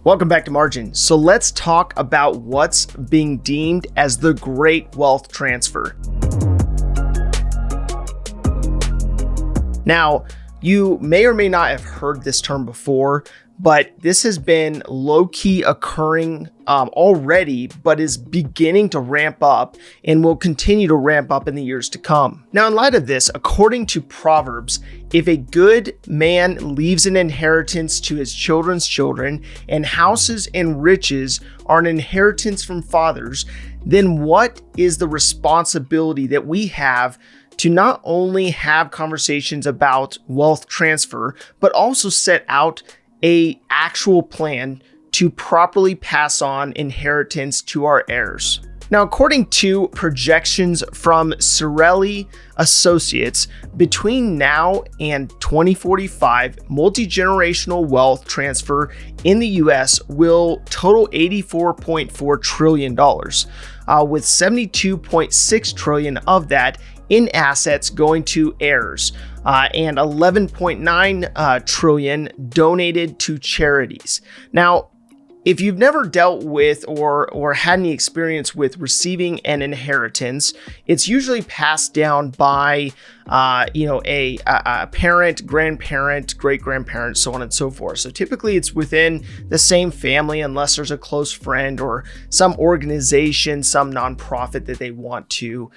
Welcome back to Margin. So let's talk about what's being deemed as the great wealth transfer. Now, you may or may not have heard this term before, but this has been low-key occurring already, but is beginning to ramp up and will continue to ramp up in the years to come. Now, in light of this, according to Proverbs, if a good man leaves an inheritance to his children's children, and houses and riches are an inheritance from fathers, then what is the responsibility that we have to not only have conversations about wealth transfer, but also set out an actual plan to properly pass on inheritance to our heirs? Now, according to projections from Cirelli Associates, between now and 2045, multi-generational wealth transfer in the US will total $84.4 trillion, with $72.6 trillion of that in assets going to heirs, and $11.9 trillion donated to charities. Now, if you've never dealt with or had any experience with receiving an inheritance, it's usually passed down by a parent, grandparent, great-grandparent, so on and so forth. So typically it's within the same family unless there's a close friend or some organization, some nonprofit that they want to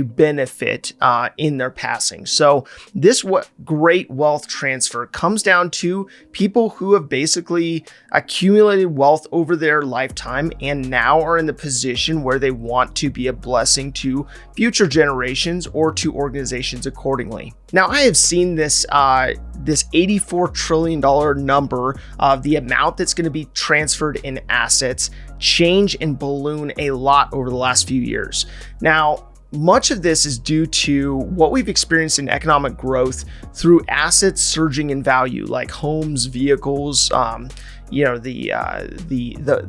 benefit in their passing. So this great wealth transfer comes down to people who have basically accumulated wealth over their lifetime and now are in the position where they want to be a blessing to future generations or to organizations accordingly. Now, I have seen this $84 trillion number of the amount that's going to be transferred in assets change and balloon a lot over the last few years. Now, much of this is due to what we've experienced in economic growth through assets surging in value, like homes, vehicles, the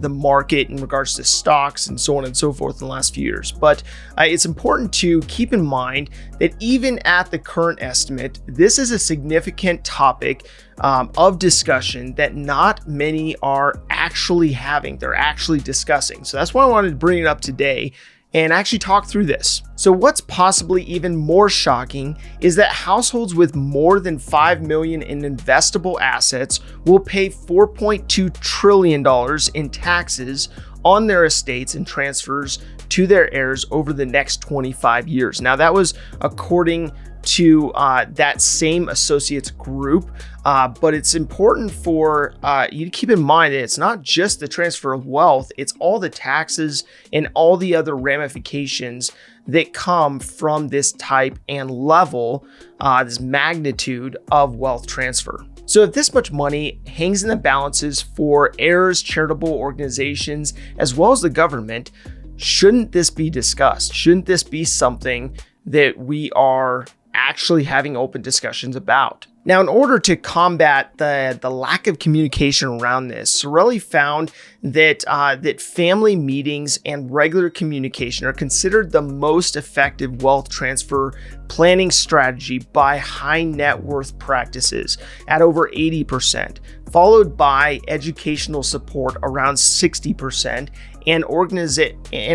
market in regards to stocks and so on and so forth in the last few years. But it's important to keep in mind that even at the current estimate, this is a significant topic of discussion that not many are actually having. They're actually discussing. So that's why I wanted to bring it up today and actually talk through this. So what's possibly even more shocking is that households with more than $5 million in investable assets will pay $4.2 trillion in taxes on their estates and transfers to their heirs over the next 25 years. Now, that was according to that same associates group, but it's important for you to keep in mind that it's not just the transfer of wealth, it's all the taxes and all the other ramifications that come from this type and level, this magnitude of wealth transfer. So if this much money hangs in the balances for heirs, charitable organizations, as well as the government, shouldn't this be discussed? Shouldn't this be something that we are actually having open discussions about? Now, in order to combat the lack of communication around this, Cirelli found that family meetings and regular communication are considered the most effective wealth transfer planning strategy by high net worth practices at over 80%, followed by educational support around 60%, and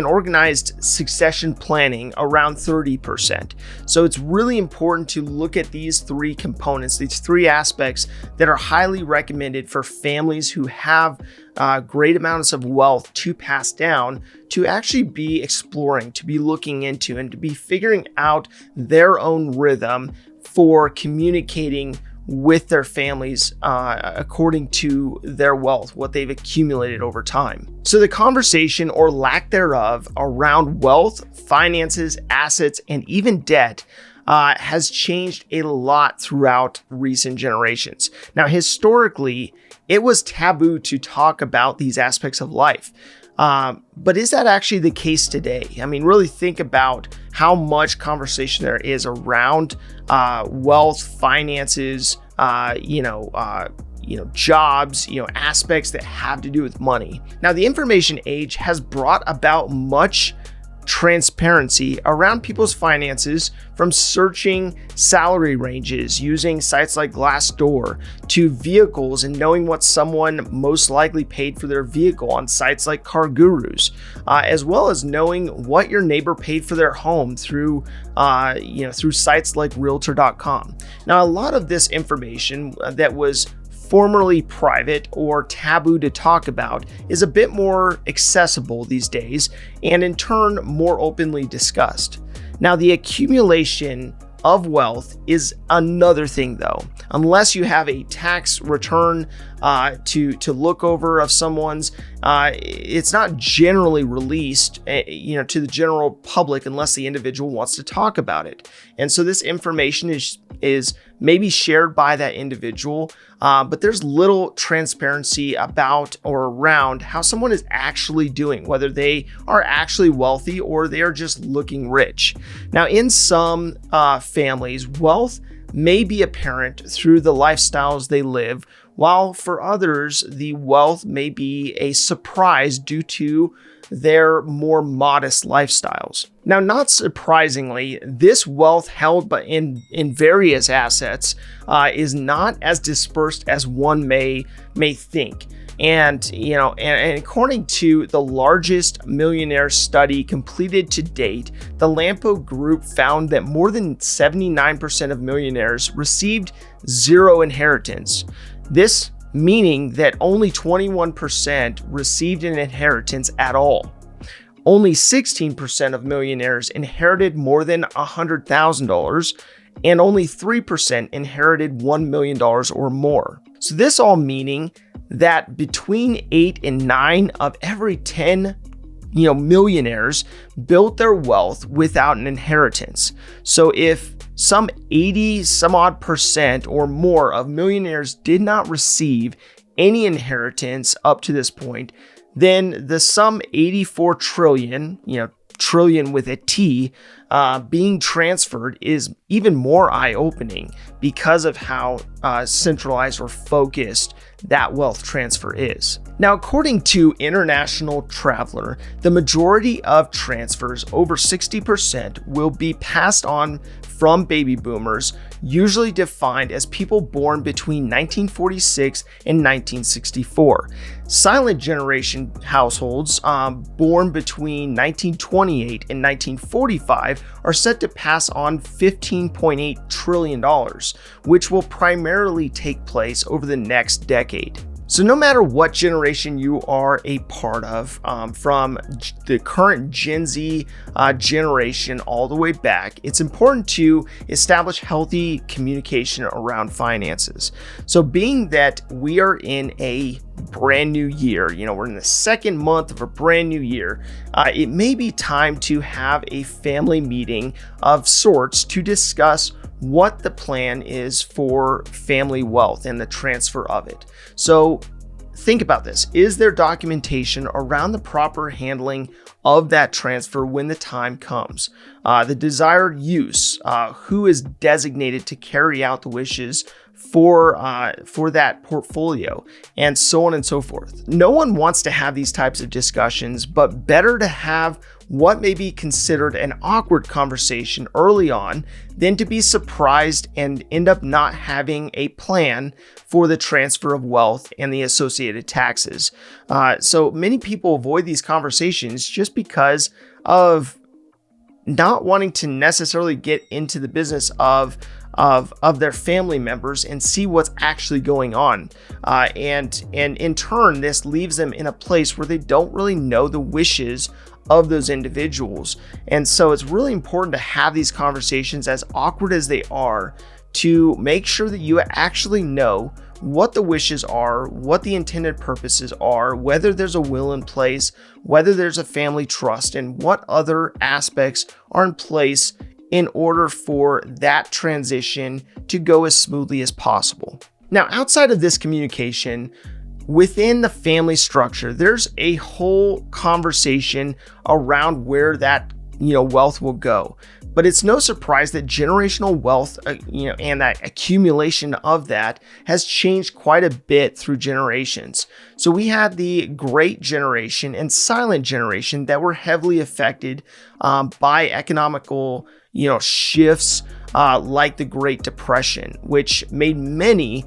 organized succession planning around 30%. So it's really important to look at these three components, these three aspects that are highly recommended for families who have great amounts of wealth to pass down, to actually be exploring, to be looking into, and to be figuring out their own rhythm for communicating with their families according to their wealth, what they've accumulated over time. So the conversation or lack thereof around wealth, finances, assets, and even debt has changed a lot throughout recent generations. Now, historically, it was taboo to talk about these aspects of life. But is that actually the case today? I mean, really think about how much conversation there is around wealth, finances, jobs, aspects that have to do with money. Now, the information age has brought about much transparency around people's finances, from searching salary ranges using sites like Glassdoor to vehicles and knowing what someone most likely paid for their vehicle on sites like Car Gurus, as well as knowing what your neighbor paid for their home through sites like Realtor.com. Now, a lot of this information that was formerly private or taboo to talk about is a bit more accessible these days, and in turn more openly discussed. Now, the accumulation of wealth is another thing though. Unless you have a tax return to look over of someone's, it's not generally released to the general public unless the individual wants to talk about it. And so this information is maybe shared by that individual, but there's little transparency about or around how someone is actually doing, whether they are actually wealthy or they are just looking rich. Now, in some families, wealth may be apparent through the lifestyles they live, while for others, the wealth may be a surprise due to their more modest lifestyles. Now, not surprisingly, this wealth held in various assets is not as dispersed as one may think. And according to the largest millionaire study completed to date, the Lampo Group found that more than 79% of millionaires received zero inheritance. This meaning that only 21% received an inheritance at all. Only 16% of millionaires inherited more than $100,000, and only 3% inherited $1 million or more. So this all meaning that between 8 and 9 of every 10 millionaires built their wealth without an inheritance. So if some 80 some odd percent or more of millionaires did not receive any inheritance up to this point, then the sum 84 trillion, trillion with a T, being transferred is even more eye-opening because of how centralized or focused that wealth transfer is. Now, according to International Traveler, the majority of transfers, over 60%, will be passed on from baby boomers, usually defined as people born between 1946 and 1964. Silent generation households born between 1928 and 1945 are set to pass on $15.8 trillion, which will primarily take place over the next decade. So no matter what generation you are a part of, from the current Gen Z generation all the way back, it's important to establish healthy communication around finances. So being that we are in a brand new year, we're in the second month of a brand new year, it may be time to have a family meeting of sorts to discuss what the plan is for family wealth and the transfer of it. So think about this. Is there documentation around the proper handling of that transfer when the time comes? The desired use, who is designated to carry out the wishes for that portfolio, and so on and so forth. No one wants to have these types of discussions, but better to have what may be considered an awkward conversation early on than to be surprised and end up not having a plan for the transfer of wealth and the associated taxes. So many people avoid these conversations just because of not wanting to necessarily get into the business of their family members and see what's actually going on. And in turn, this leaves them in a place where they don't really know the wishes of those individuals. And so it's really important to have these conversations, as awkward as they are, to make sure that you actually know what the wishes are, what the intended purposes are, whether there's a will in place, whether there's a family trust, and what other aspects are in place in order for that transition to go as smoothly as possible. Now, outside of this communication, within the family structure, there's a whole conversation around where that wealth will go. But it's no surprise that generational wealth, and that accumulation of that has changed quite a bit through generations. So we had the Great Generation and Silent Generation that were heavily affected by economical, shifts like the Great Depression, which made many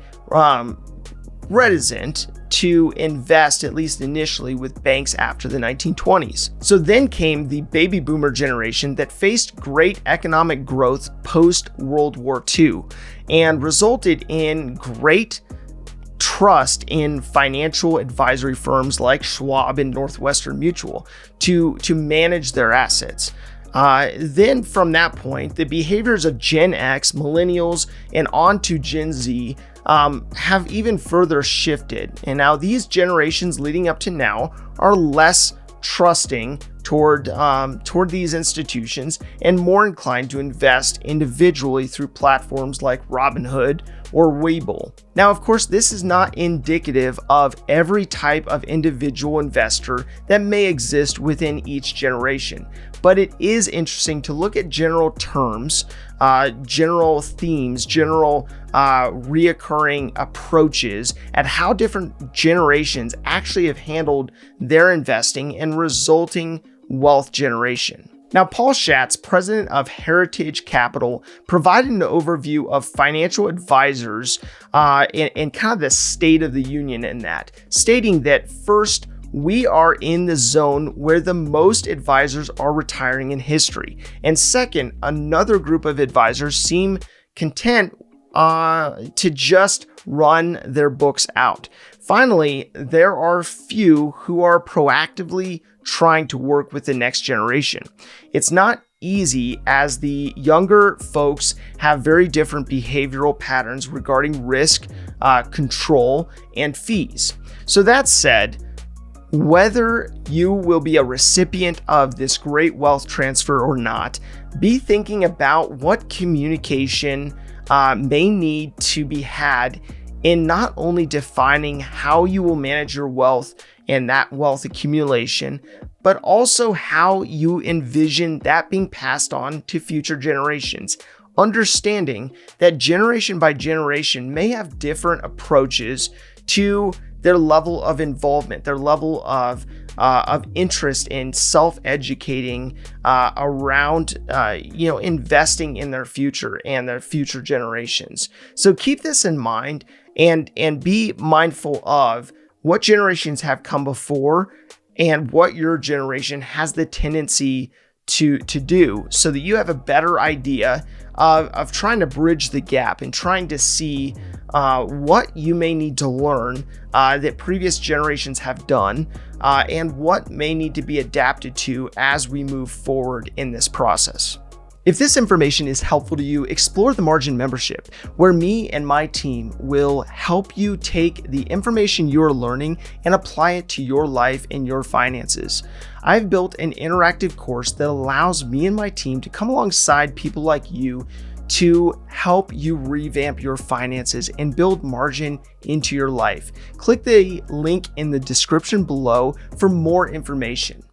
reticent to invest, at least initially, with banks after the 1920s. So then came the baby boomer generation that faced great economic growth post-World War II and resulted in great trust in financial advisory firms like Schwab and Northwestern Mutual to manage their assets. Then from that point, the behaviors of Gen X, Millennials, and on to Gen Z have even further shifted. And now these generations leading up to now are less trusting toward these institutions and more inclined to invest individually through platforms like Robinhood or Webull. Now, of course, this is not indicative of every type of individual investor that may exist within each generation, but it is interesting to look at general terms, general themes, general reoccurring approaches at how different generations actually have handled their investing and resulting wealth generation. Now, Paul Schatz, president of Heritage Capital, provided an overview of financial advisors and kind of the state of the union in that, stating that first, we are in the zone where the most advisors are retiring in history. And second, another group of advisors seem content to just run their books out. Finally, there are few who are proactively trying to work with the next generation. It's not easy as the younger folks have very different behavioral patterns regarding risk, control, and fees. So that said, whether you will be a recipient of this great wealth transfer or not, be thinking about what communication may need to be had in not only defining how you will manage your wealth and that wealth accumulation, but also how you envision that being passed on to future generations. Understanding that generation by generation may have different approaches to their level of involvement, their level of interest in self-educating around investing in their future and their future generations. So keep this in mind and be mindful of what generations have come before and what your generation has the tendency to do, so that you have a better idea of trying to bridge the gap and trying to see what you may need to learn that previous generations have done and what may need to be adapted to as we move forward in this process. If this information is helpful to you, explore the Margin membership, where me and my team will help you take the information you're learning and apply it to your life and your finances. I've built an interactive course that allows me and my team to come alongside people like you to help you revamp your finances and build margin into your life. Click the link in the description below for more information.